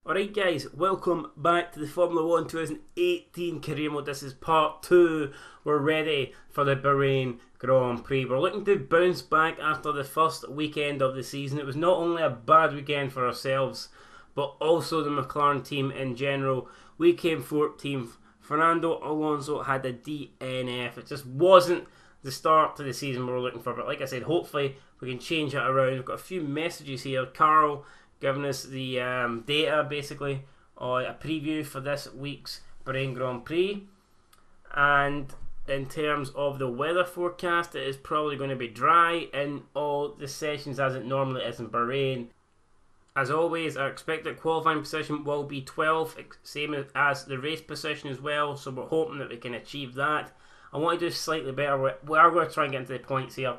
Alright guys, welcome back to the Formula 1 2018 career mode. This is part 2. We're ready for the Bahrain Grand Prix. We're looking to bounce back after the first weekend of the season. It was not only a bad weekend for ourselves, but also the McLaren team in general. We came 14th. Fernando Alonso had a DNF. It just wasn't the start to the season we were looking for. But like I said, hopefully we can change it around. We've got a few messages here. Carl giving us the data basically, or a preview for this week's Bahrain Grand Prix. And in terms of the weather forecast, it is probably going to be dry in all the sessions as it normally is in Bahrain. As always, our expected qualifying position will be 12th, same as the race position as well, so we're hoping that we can achieve that. I want to do slightly better. We are going to try and get into the points here.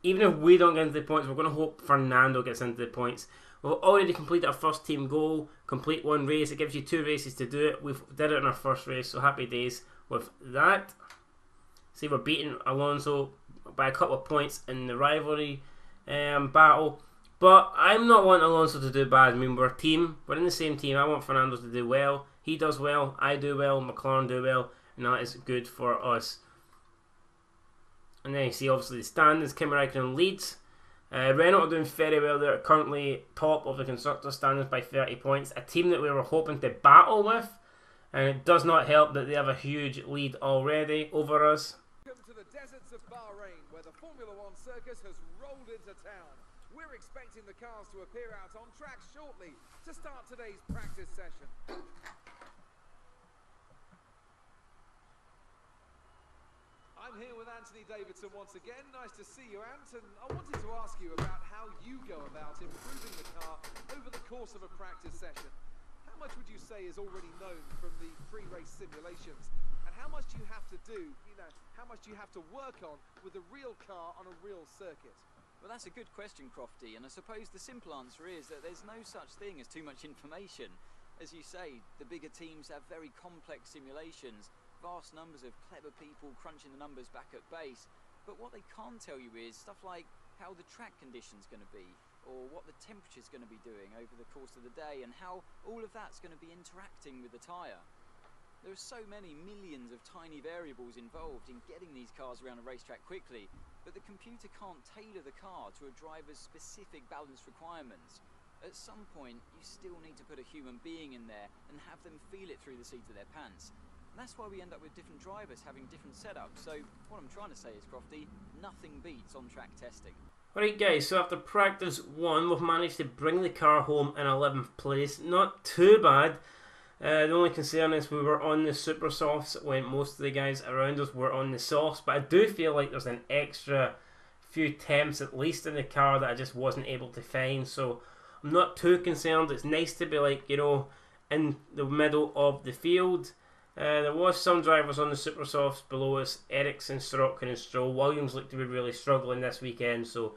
Even if we don't get into the points, we're going to hope Fernando gets into the points. We've already completed our first team goal, complete one race. It gives you 2 races to do it. We did it in our first race, so happy days with that. See, we're beating Alonso by a couple of points in the rivalry battle. But I'm not wanting Alonso to do bad. I mean, we're a team. We're in the same team. I want Fernando to do well. He does well. I do well. McLaren do well. And that is good for us. And then you see, obviously, the standings. Kimi Räikkönen leads. Renault are doing very well. They're currently top of the constructor standings by 30 points. A team that we were hoping to battle with. And it does not help that they have a huge lead already over us. Welcome to the deserts of Bahrain, where the Formula 1 circus has rolled into town. We're expecting the cars to appear out on track shortly to start today's practice session. I'm here with Anthony Davidson once again. Nice to see you, Ant. And I wanted to ask you about how you go about improving the car over the course of a practice session. How much would you say is already known from the pre-race simulations? And how much do you have to do, how much do you have to work on with a real car on a real circuit? Well, that's a good question, Crofty, and I suppose the simple answer is that there's no such thing as too much information. As you say, the bigger teams have very complex simulations, vast numbers of clever people crunching the numbers back at base, but what they can't tell you is stuff like how the track condition's going to be, or what the temperature's going to be doing over the course of the day, and how all of that's going to be interacting with the tyre. There are so many millions of tiny variables involved in getting these cars around a racetrack quickly, but the computer can't tailor the car to a driver's specific balance requirements. At some point, you still need to put a human being in there and have them feel it through the seat of their pants. And that's why we end up with different drivers having different setups. So what I'm trying to say is, Crofty, nothing beats on-track testing. Alright guys, so after practice 1, we've managed to bring the car home in 11th place. Not too bad. The only concern is we were on the super softs when most of the guys around us were on the softs, but I do feel like there's an extra few temps at least in the car that I just wasn't able to find, so I'm not too concerned. It's nice to be like, in the middle of the field. There was some drivers on the super softs below us, Ericsson, Strokin and Stroll. Williams looked to be really struggling this weekend, so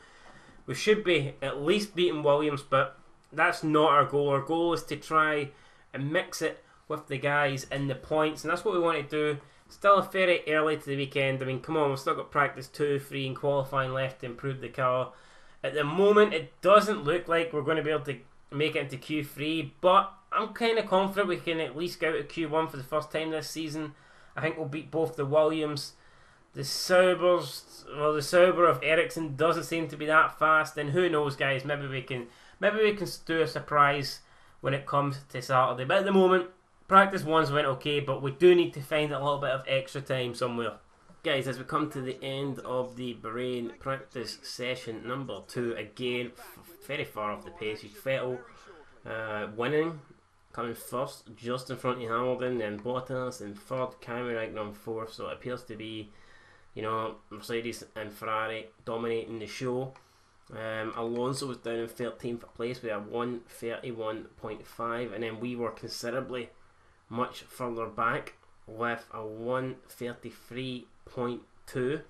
we should be at least beating Williams, but that's not our goal. Our goal is to try and mix it with the guys in the points, and that's what we want to do. Still very early to the weekend. I mean, come on, we've still got practice 2, 3 and qualifying left to improve the car. At the moment, it doesn't look like we're going to be able to make it into Q3, but I'm kind of confident we can at least go out of Q1 for the first time this season. I think we'll beat both the Williams. The Saubers, well, the Sauber of Ericsson doesn't seem to be that fast, and who knows, guys, maybe we can do a surprise when it comes to Saturday. But at the moment, practice 1's went okay, but we do need to find a little bit of extra time somewhere. Guys, as we come to the end of the Bahrain practice session number 2, again, very far off the pace. Vettel winning, coming first, just in front of Hamilton, then Bottas in third, Kimi Räikkönen fourth, so it appears to be, Mercedes and Ferrari dominating the show. Alonso was down in 13th place with a 131.5, and then we were considerably much further back with a 133.2.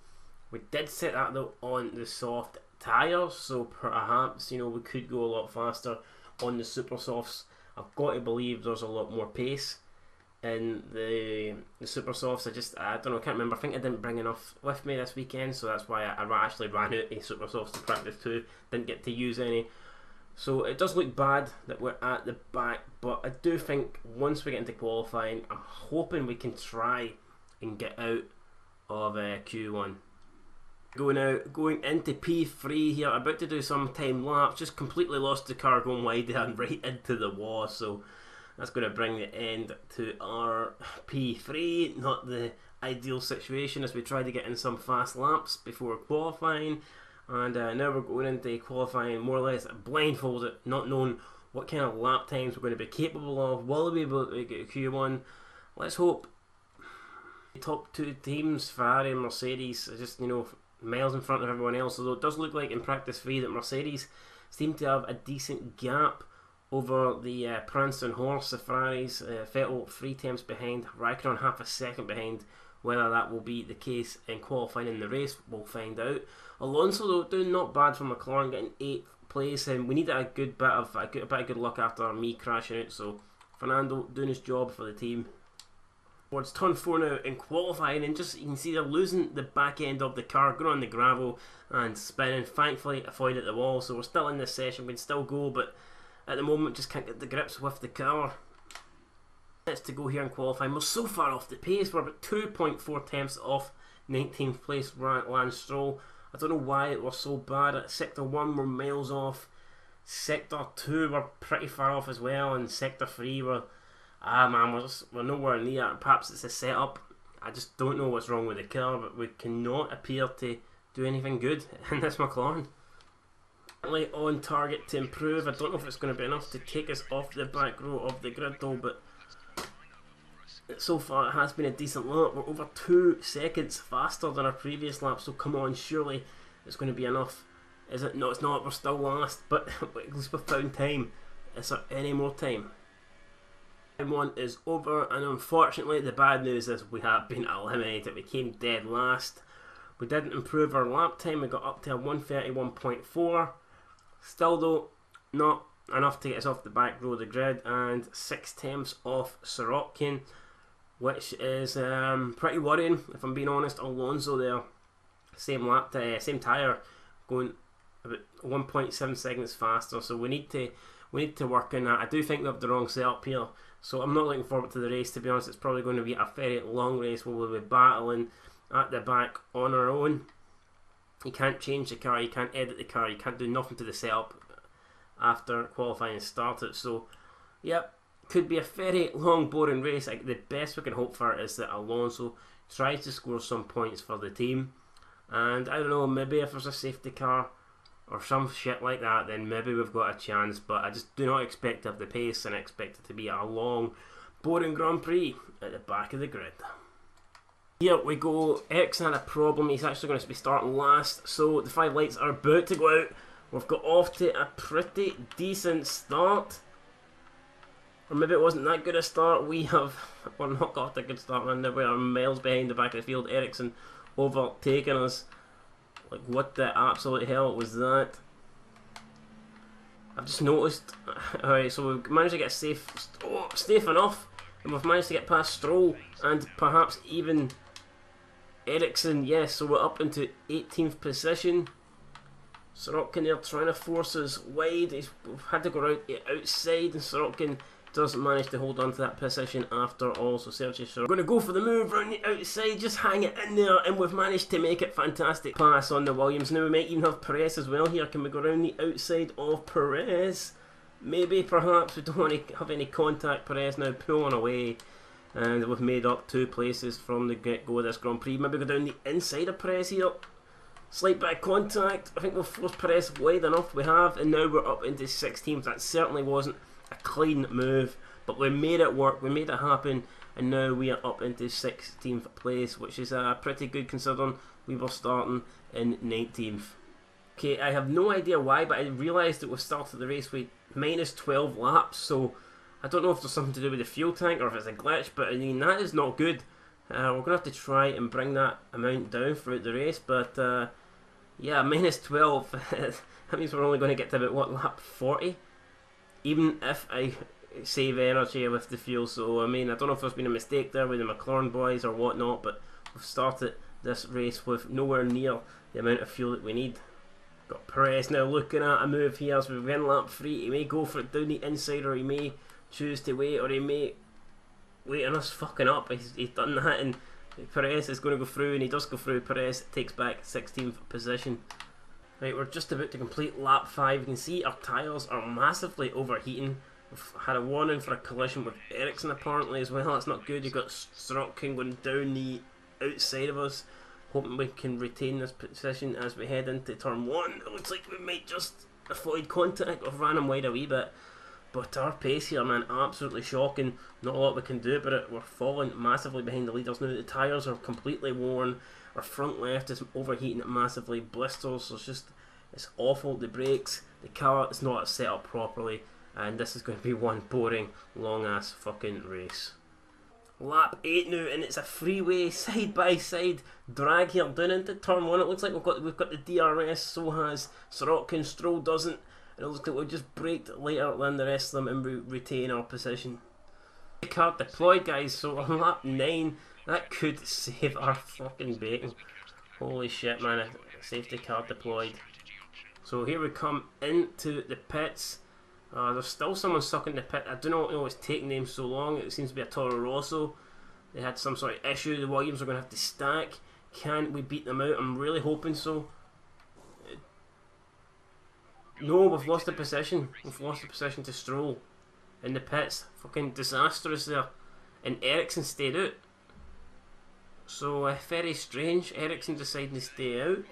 We did set that though on the soft tyres, so perhaps we could go a lot faster on the super softs. I've got to believe there's a lot more pace in the super softs. I don't know, I can't remember. I think I didn't bring enough with me this weekend, so that's why I actually ran out of super softs to practice 2. Didn't get to use any. So it does look bad that we're at the back, but I do think once we get into qualifying, I'm hoping we can try and get out of Q1. Going into P3 here, about to do some time lapse, just completely lost the car going wide there and right into the wall, so that's going to bring the end to our P3. Not the ideal situation as we try to get in some fast laps before qualifying, and now we're going into qualifying more or less blindfolded, not knowing what kind of lap times we're going to be capable of. Will we be able to get Q1? Let's hope. The top two teams, Ferrari and Mercedes, are just, you know, miles in front of everyone else, although it does look like in practice 3 that Mercedes seem to have a decent gap over the prancing horse, the Ferraris. Vettel 3 tenths behind, Raikkonen half a second behind. Whether that will be the case in qualifying in the race, we'll find out. Alonso though doing not bad for McLaren, getting 8th place, and we need a good bit of good luck after me crashing out. So Fernando doing his job for the team. Towards turn 4 now in qualifying, and just you can see they're losing the back end of the car, going on the gravel and spinning. Thankfully avoided the wall, so we're still in this session. We can still go, but at the moment just can't get the grips with the car. Let's to go here in qualifying. We're so far off the pace. We're about 2.4 tenths off 19th place Lance Stroll. I don't know why it was so bad. At sector 1 we're miles off. Sector 2 we're pretty far off as well, and sector 3 we're we're nowhere near. Perhaps it's a setup. I just don't know what's wrong with the car, but we cannot appear to do anything good in this McLaren. On target to improve. I don't know if it's going to be enough to take us off the back row of the grid though, but so far it has been a decent lap. We're over 2 seconds faster than our previous lap, so come on, surely it's going to be enough. Is it? No, it's not. We're still last, but at least we've found time. Is there any more time? One is over, and unfortunately the bad news is we have been eliminated. We came dead last. We didn't improve our lap time. We got up to a 1:31.4. Still though, not enough to get us off the back row of the grid, and 6 tenths off Sorokin, which is pretty worrying if I'm being honest. Alonso there, same tyre, going about 1.7 seconds faster. So we need to work on that. I do think we have the wrong setup here, so I'm not looking forward to the race, to be honest. It's probably going to be a very long race where we'll be battling at the back on our own. You can't change the car, you can't edit the car, you can't do nothing to the setup after qualifying started. So yep, could be a very long boring race. The best we can hope for is that Alonso tries to score some points for the team, and I don't know, maybe if there's a safety car or some shit like that, then maybe we've got a chance, but I just do not expect to have the pace, and I expect it to be a long boring Grand Prix at the back of the grid. Here we go. Ericsson had a problem. He's actually going to be starting last, so the 5 lights are about to go out. We've got off to a pretty decent start, or maybe it wasn't that good a start. We're not got a good start, and we are miles behind the back of the field. Ericsson overtaking us. Like, what the absolute hell was that? I've just noticed. Alright, so we've managed to get safe enough, and we've managed to get past Stroll and perhaps even Ericsson. Yes, so we're up into 18th position. Sorokin there trying to force us wide. We've had to go outside, and Sorokin doesn't manage to hold on to that position after all. So Sergio Sorokin going to go for the move around the outside, just hang it in there, and we've managed to make it. Fantastic pass on the Williams. Now we might even have Perez as well here. Can we go around the outside of Perez? Maybe, perhaps. We don't want to have any contact. Perez now pulling away, and we've made up 2 places from the get-go of this Grand Prix. Maybe go down the inside of Perez here. Slight bit of contact. I think we've forced Perez wide enough. We have, and now we're up into 16th. That certainly wasn't a clean move, but we made it work. We made it happen, and now we are up into 16th place, which is pretty good considering we were starting in 19th. Okay, I have no idea why, but I realised that we started the race with minus 12 laps, so I don't know if there's something to do with the fuel tank or if it's a glitch, but I mean, that is not good. We're going to have to try and bring that amount down throughout the race, but yeah, minus 12, that means we're only going to get to about, what, lap 40? Even if I save energy with the fuel. So I mean, I don't know if there's been a mistake there with the McLaren boys or whatnot, but we've started this race with nowhere near the amount of fuel that we need. Got Perez now looking at a move here as we've in lap 3. He may go for it down the inside, or he may choose to wait, or he may wait on us fucking up. He's done that, and Perez is going to go through, and he does go through. Perez takes back 16th position. Right, we're just about to complete lap 5. You can see our tyres are massively overheating. We've had a warning for a collision with Ericsson apparently as well. That's not good. You've got Sorokin going down the outside of us. Hoping we can retain this position as we head into turn 1. It looks like we might just avoid contact. I've ran him wide a wee bit. But our pace here, man, absolutely shocking. Not a lot we can do about it. We're falling massively behind the leaders now. The tyres are completely worn. Our front left is overheating it massively. Blisters, so it's awful. The brakes, the car is not set up properly. And this is going to be one boring, long ass fucking race. Lap 8 now, and it's a freeway side by side drag here down into turn 1. It looks like we've got the DRS, so has Sorokin. Stroll doesn't, and it looks like we've just braked later than the rest of them and we retain our position. Car deployed, guys, so on lap 9 that could save our fucking bacon. Holy shit, man, a safety car deployed. So here we come into the pits. There's still someone stuck in the pit. I do not know what's taking them so long. It seems to be a Toro Rosso. They had some sort of issue. The Williams are going to have to stack. Can we beat them out? I'm really hoping so. No, we've lost the position. We've lost the position to Stroll in the pits. Fucking disastrous there. And Ericsson stayed out. So very strange. Ericsson deciding to stay out.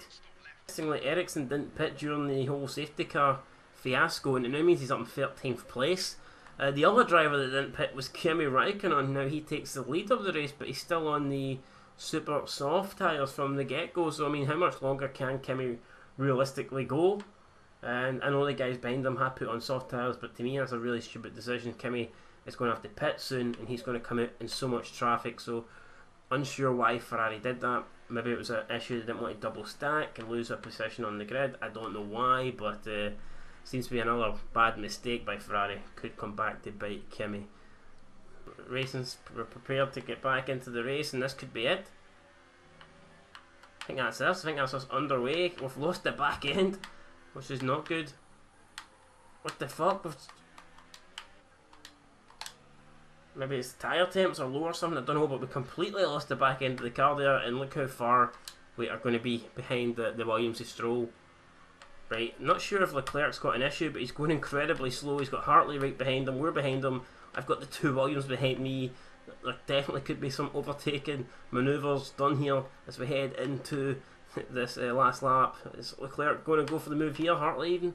Interestingly, Ericsson didn't pit during the whole safety car fiasco, and it now means he's up in 13th place. The other driver that didn't pit was Kimi Raikkonen. Now he takes the lead of the race, but he's still on the super soft tyres from the get-go. So I mean, how much longer can Kimi realistically go? And I know the guys behind him have put on soft tyres, but to me that's a really stupid decision. Kimi is going to have to pit soon, and he's going to come out in so much traffic. So unsure why Ferrari did that. Maybe it was an issue they didn't want to double stack and lose a position on the grid. I don't know why, but seems to be another bad mistake by Ferrari. Could come back to bite Kimi. We're prepared to get back into the race, and this could be it. I think that's us. I think that's us underway. We've lost the back end, which is not good. What the fuck? Maybe it's tyre temps are low or something, I don't know, but we completely lost the back end of the car there, and look how far we are going to be behind the Williams' Stroll. Right, not sure if Leclerc's got an issue, but he's going incredibly slow. He's got Hartley right behind him, we're behind him. I've got the two Williams behind me. There definitely could be some overtaking manoeuvres done here as we head into this last lap. Is Leclerc going to go for the move here? Hartley even?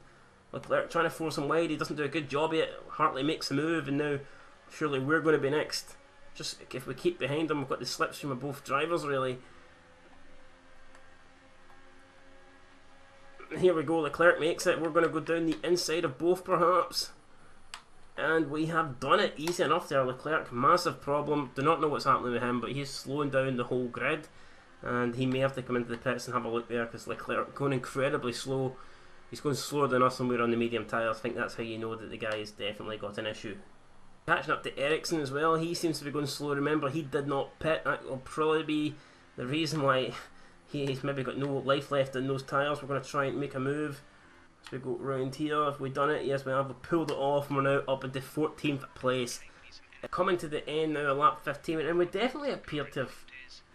Leclerc trying to force him wide, he doesn't do a good job yet. Hartley makes the move, and now surely we're going to be next. Just if we keep behind them, we've got the slipstream of both drivers really. Here we go, Leclerc makes it. We're going to go down the inside of both perhaps. And we have done it easy enough there. Leclerc, massive problem. Do not know what's happening with him, but he's slowing down the whole grid. And he may have to come into the pits and have a look there, because Leclerc going incredibly slow. He's going slower than us when we're on the medium tyres. I think that's how you know that the guy has definitely got an issue. Catching up to Ericsson as well, he seems to be going slow. Remember, he did not pit. That will probably be the reason why he's maybe got no life left in those tyres. We're going to try and make a move as we go round here. Have we done it? Yes, we have. We pulled it off, and we're now up into 14th place. Coming to the end now, lap 15, and we definitely appear to have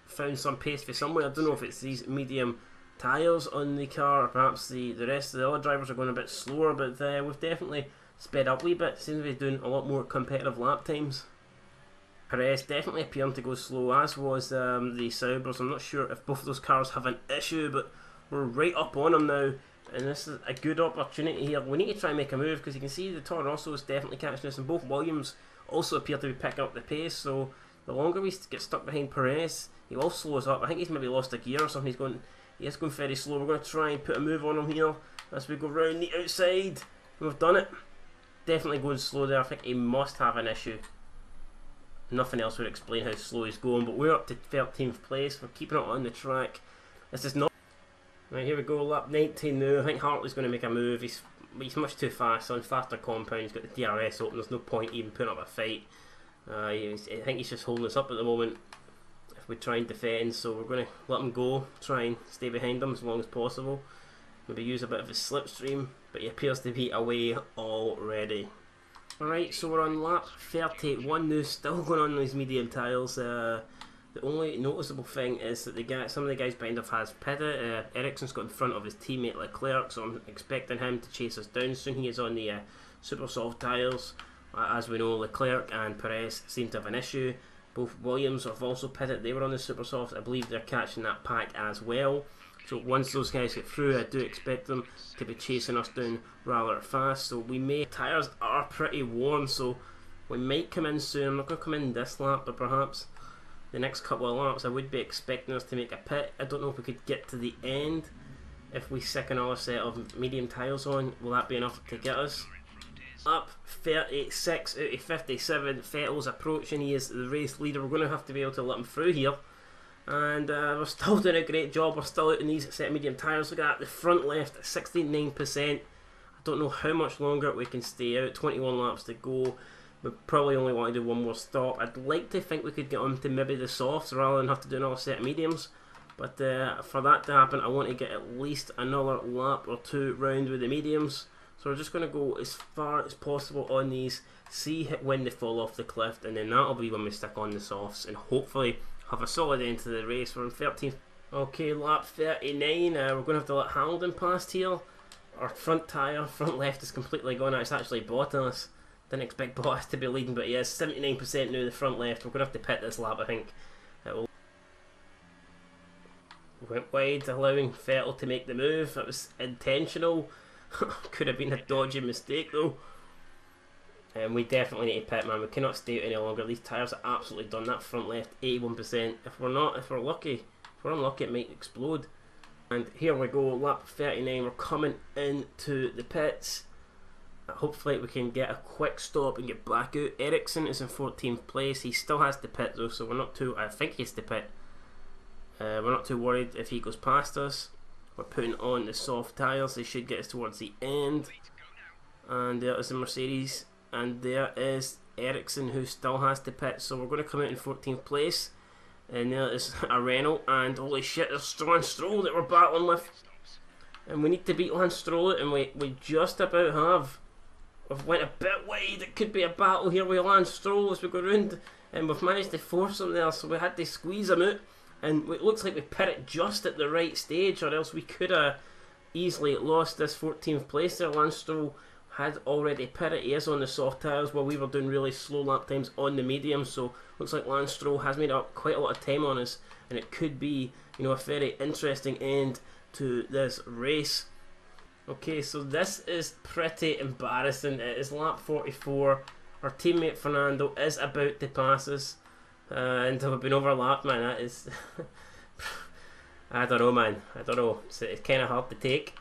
found some pace for somewhere. I don't know if it's these medium tyres on the car, or perhaps the rest of the other drivers are going a bit slower, but we've definitely sped up a wee bit. Seems to be doing a lot more competitive lap times. Perez definitely appearing to go slow, as was the Saubers. I'm not sure if both of those cars have an issue, but we're right up on them now, and this is a good opportunity here. We need to try and make a move, because you can see the Toro Rosso is definitely catching us, and both Williams also appear to be picking up the pace. So the longer we get stuck behind Perez, he will slow us up. I think he's maybe lost a gear or something. He is going very slow. We're going to try and put a move on him here as we go round the outside. We've done it. Definitely going slow there. I think he must have an issue. Nothing else would explain how slow he's going, but we're up to 13th place. We're keeping it on the track. This is not... Right, here we go, lap 19 now. I think Hartley's going to make a move. He's much too fast on faster compound. He's got the DRS open. There's no point even putting up a fight. I think he's just holding us up at the moment if we try and defend, so we're going to let him go, try and stay behind him as long as possible. maybe use a bit of a slipstream, but he appears to be away already. Alright, so we're on lap 31 now, still going on these medium tyres. The only noticeable thing is that some of the guys behind us has pitted. Ericsson's got in front of his teammate Leclerc, so I'm expecting him to chase us down soon. He is on the super soft tyres. As we know, Leclerc and Perez seem to have an issue. Both Williams have also pitted. They were on the super soft. I believe they're catching that pack as well. So once those guys get through, I do expect them to be chasing us down rather fast. So tyres are pretty warm, so we might come in soon. I'm not going to come in this lap, but perhaps the next couple of laps I would be expecting us to make a pit. I don't know if we could get to the end if we stick another set of medium tyres on. Will that be enough to get us? Up 36 out of 57, Vettel's approaching. He is the race leader. We're going to have to be able to let him through here. And we're still doing a great job. We're still out in these set of medium tyres. Look at that, the front left at 69%. I don't know how much longer we can stay out. 21 laps to go. We probably only want to do one more stop. I'd like to think we could get on to maybe the softs rather than have to do another set of mediums. But for that to happen, I want to get at least another lap or two round with the mediums. So we're just going to go as far as possible on these, see when they fall off the cliff, and then that'll be when we stick on the softs and hopefully have a solid end to the race. We're in 13th. Okay, lap 39. We're going to have to let Hamilton past here. Our front left is completely gone. It's actually Bottas. Didn't expect Bottas to be leading, but he is 79% now, the front left. We're going to have to pit this lap, I think. Went wide, allowing Vettel to make the move. That was intentional. Could have been a dodgy mistake though. And we definitely need to pit, man. We cannot stay out any longer. These tyres are absolutely done. That front left, 81%. If we're unlucky, it might explode. And here we go, lap 39. We're coming into the pits. Hopefully we can get a quick stop and get back out. Ericsson is in 14th place. He still has to pit though, so we're not too. I think he has to pit. We're not too worried if he goes past us. We're putting on the soft tyres. They should get us towards the end. And there is the Mercedes. And there is Ericsson, who still has to pit. So we're going to come out in 14th place. And there is a Renault. And holy shit, there's Lance Stroll that we're battling with. And we need to beat Lance Stroll. And we just about have. We've went a bit wide. It could be a battle here with Lance Stroll as we go round. And we've managed to force him there. So we had to squeeze him out. And it looks like we pit it just at the right stage, or else we could have easily lost this 14th place there. Lance Stroll had already pitted. He is on the soft tyres while we were doing really slow lap times on the medium. So looks like Lance Stroll has made up quite a lot of time on us, and it could be, you know, a very interesting end to this race. Okay, so this is pretty embarrassing. It is lap 44. Our teammate Fernando is about to pass us. And we've been overlapped, man. That is I don't know, man. I don't know. It's kind of hard to take.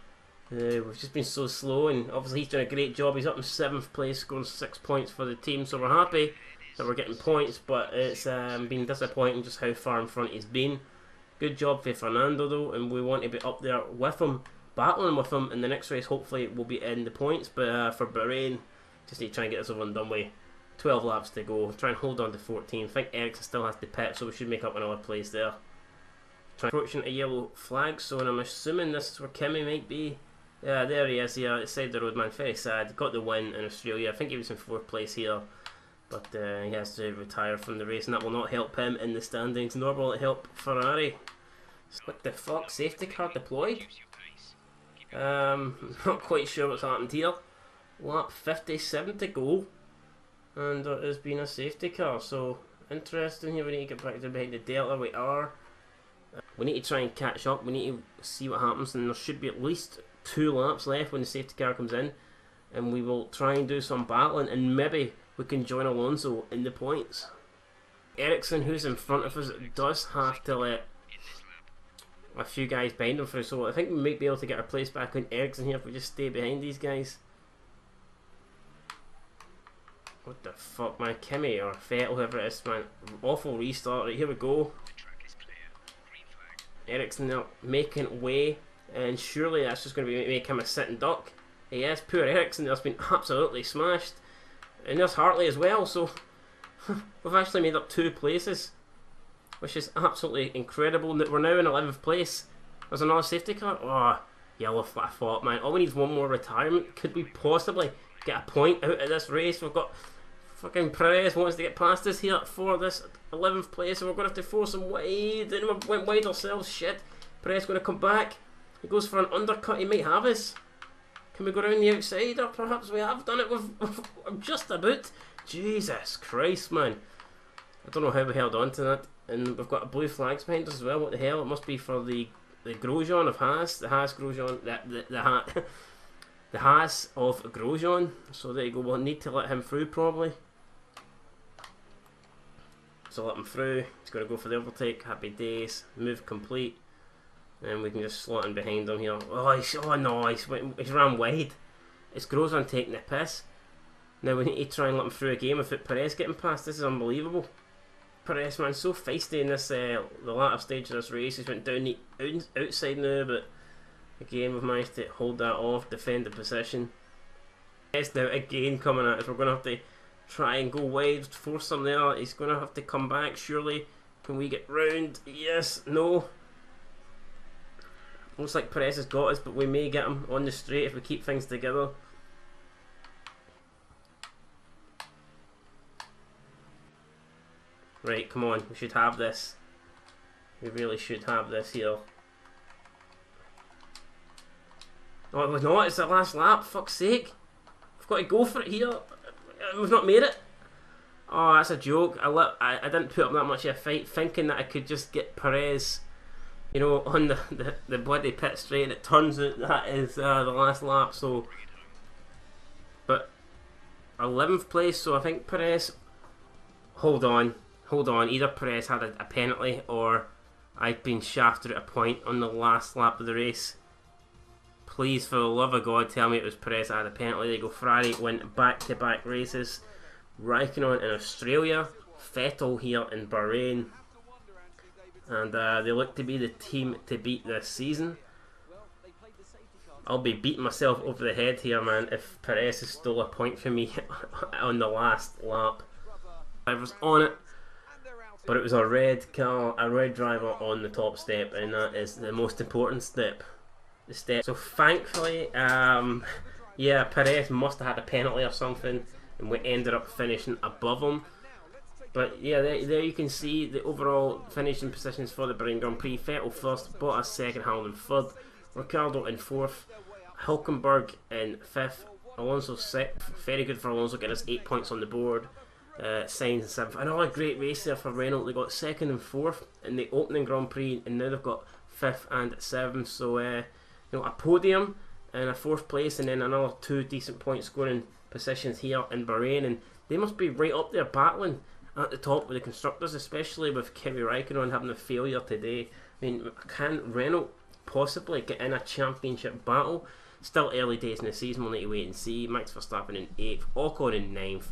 We've just been so slow, and obviously he's doing a great job. He's up in 7th place, scoring 6 points for the team, so we're happy that we're getting points, but it's been disappointing just how far in front he's been. Good job for Fernando though, and we want to be up there with him, battling with him in the next race. Hopefully we'll be in the points, but for Bahrain, just need to try and get this over and done with. 12 laps to go. Try and hold on to 14. I think Ericsson still has to pit, so we should make up another place there. Approaching a yellow flag zone. I'm assuming this is where Kimi might be. Yeah, there he is here at the side of the road, man. Very sad. Got the win in Australia. I think he was in 4th place here, but he has to retire from the race, and that will not help him in the standings, nor will it help Ferrari. What the fuck? Safety car deployed? Not quite sure what's happened here. Lap 57 to go. And there has been a safety car, so interesting here. We need to get back to behind the delta. We are. We need to try and catch up. We need to see what happens, and there should be at least 2 laps left when the safety car comes in, and we will try and do some battling, and maybe we can join Alonso in the points. Ericsson, who's in front of us, does have to let a few guys behind him through, so I think we might be able to get our place back on Ericsson here if we just stay behind these guys. What the fuck, man? Kimi or Vettel, whoever it is, man. Awful restart. Right, here we go. Ericsson now making way, and surely that's just going to make him a sitting duck. Yes, poor Ericsson has been absolutely smashed. And there's Hartley as well, so we've actually made up 2 places, which is absolutely incredible. We're now in 11th place. There's another safety car. Oh, yellow flat thought, man. All we need is one more retirement. Could we possibly get a point out of this race? We've got fucking Perez wants to get past us here for this 11th place, and we're going to have to force him wide, and we went wide ourselves. Shit. Perez going to come back. He goes for an undercut. He might have us. Can we go around the outside, or perhaps we have done it with just about. Jesus Christ, man. I don't know how we held on to that. And we've got blue flags behind us as well. What the hell? It must be for the Grosjean of Haas. The Haas Grosjean. The Haas of Grosjean. So there you go. We'll need to let him through probably. So let him through. He's going to go for the overtake. Happy days. Move complete. And we can just slot in behind him here. Oh no, he's ran wide. It's Grosjean taking the piss. Now we need to try and let him through a game without Perez getting past. This is unbelievable. Perez, man, so feisty in this the latter stage of this race. He's went down the outside now, but again we've managed to hold that off, defend the position. Perez now again coming at us. We're going to have to try and go wide, force him there. He's going to have to come back, surely. Can we get round? Yes, no. Looks like Perez has got us, but we may get him on the straight if we keep things together. Right, come on, we should have this. We really should have this here. Oh, it was not, it's the last lap, fuck's sake. We've got to go for it here. We've not made it. Oh, that's a joke. I didn't put up that much of a fight thinking that I could just get Perez, you know, on the bloody pit straight, and it turns out that is the last lap. So, but 11th place, so I think Perez, hold on, either Perez had a penalty or I've been shafted at a point on the last lap of the race. Please, for the love of God, tell me it was Perez that had a penalty. There you go. Ferrari went back-to-back races. Raikkonen in Australia, Vettel here in Bahrain, and they look to be the team to beat this season. I'll be beating myself over the head here, man, if Perez has stole a point from me on the last lap. I was on it, but it was a red car, a red driver on the top step, and that is the most important step. The step. So thankfully, yeah, Perez must have had a penalty or something, and we ended up finishing above him. But yeah, there you can see the overall finishing positions for the Bahrain Grand Prix. Vettel first, Bottas second, Hamilton third, Ricciardo in fourth, Hülkenberg in fifth, Alonso sixth. Very good for Alonso, getting us 8 points on the board. Sainz in seventh. Another great race there for Renault. They got second and fourth in the opening Grand Prix, and now they've got fifth and seventh. So you know, a podium and a fourth place, and then another 2 decent point scoring positions here in Bahrain, and they must be right up there battling at the top with the constructors, especially with Kimi Raikkonen having a failure today. I mean, can Renault possibly get in a championship battle? Still early days in the season, we'll need to wait and see. Max Verstappen in 8th, Ocon in 9th,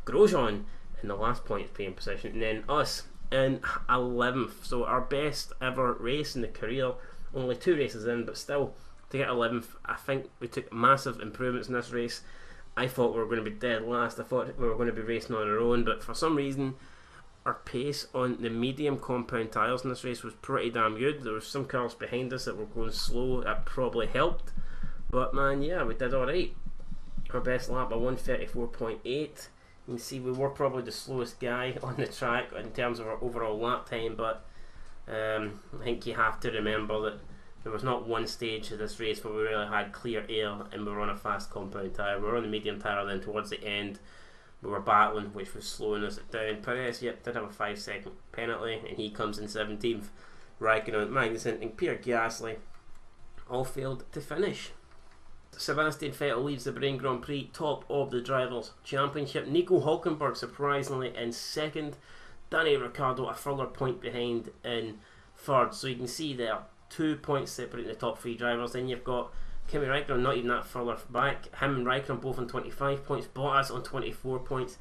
Grosjean in the last point paying position, and then us in 11th. So our best ever race in the career, only 2 races in, but still to get 11th. I think we took massive improvements in this race. I thought we were going to be dead last. I thought we were going to be racing on our own, but for some reason our pace on the medium compound tyres in this race was pretty damn good. There were some cars behind us that were going slow. That probably helped, but man, yeah, we did alright. Our best lap at 1:34.8. You can see we were probably the slowest guy on the track in terms of our overall lap time, but I think you have to remember that there was not one stage of this race where we really had clear air and we were on a fast compound tyre. We were on the medium tyre, then towards the end we were battling, which was slowing us down. Perez, yep, did have a 5-second penalty, and he comes in 17th. Raikkonen, Magnussen and Pierre Gasly all failed to finish. Sebastian Vettel leaves the Bahrain Grand Prix top of the Drivers' Championship. Nico Hülkenberg surprisingly in second. Danny Ricciardo a further point behind in third. So you can see there 2 points separating the top 3 drivers. Then you've got Kimi Raikkonen not even that further back. Him and Raikkonen both on 25 points. Bottas on 24 points.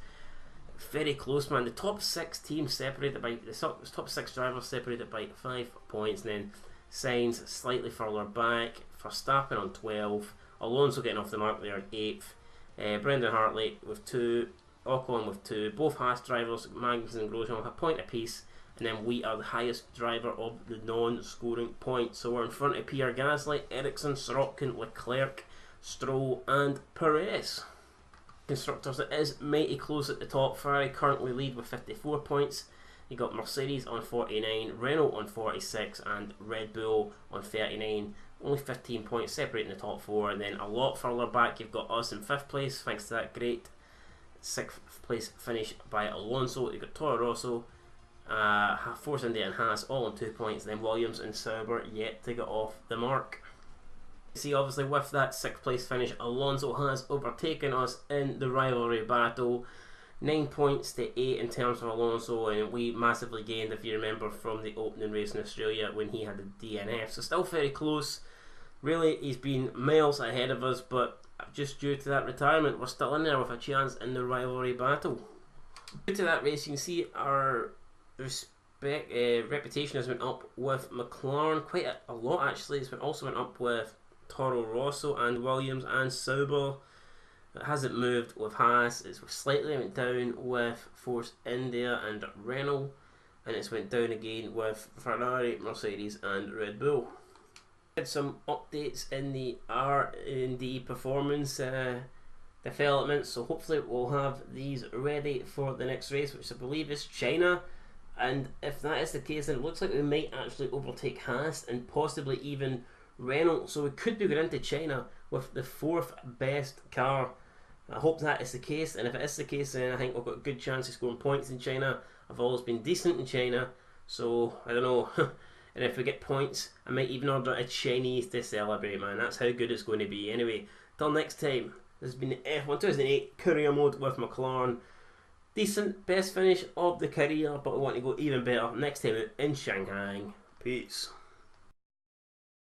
Very close, man. The top 6 teams separated by the top 6 drivers separated by 5 points. And then Sainz slightly further back. Verstappen on 12. Alonso getting off the mark there at 8th. Brendan Hartley with 2. Ocon with 2. Both Haas drivers, Magnussen and Grosjean, have a point apiece, and then we are the highest driver of the non-scoring points. So we're in front of Pierre Gasly, Ericsson, Sorokin, Leclerc, Stroll and Perez. Constructors, it is mighty close at the top. Ferrari currently lead with 54 points. You got Mercedes on 49, Renault on 46 and Red Bull on 39. Only 15 points separating the top 4, and then a lot further back you've got us in 5th place thanks to that great 6th place finish by Alonso. You've got Toro Rosso, Force India and Haas all on 2 points, then Williams and Sauber yet to get off the mark. See, obviously with that 6th place finish, Alonso has overtaken us in the rivalry battle. 9 points to 8 in terms of Alonso, and we massively gained, if you remember, from the opening race in Australia when he had a DNF. So still very close. Really, he's been miles ahead of us, but just due to that retirement, we're still in there with a chance in the rivalry battle. Due to that race, you can see our reputation has went up with McLaren quite a lot actually. It's also went up with Toro Rosso and Williams and Sauber. It hasn't moved with Haas. It's slightly went down with Force India and Renault, and it's went down again with Ferrari, Mercedes and Red Bull. Had some updates in the R&D performance development, so hopefully we'll have these ready for the next race, which I believe is China. And if that is the case, then it looks like we might actually overtake Haas and possibly even Renault, so we could be going into China with the 4th best car. I hope that is the case, and if it is the case, then I think we've got a good chance of scoring points in China. I've always been decent in China, so I don't know. And if we get points, I might even order a Chinese to celebrate, man. That's how good it's going to be. Anyway, till next time, this has been the F1 2008 career mode with McLaren. Decent, best finish of the career, but we want to go even better next time in Shanghai. Peace.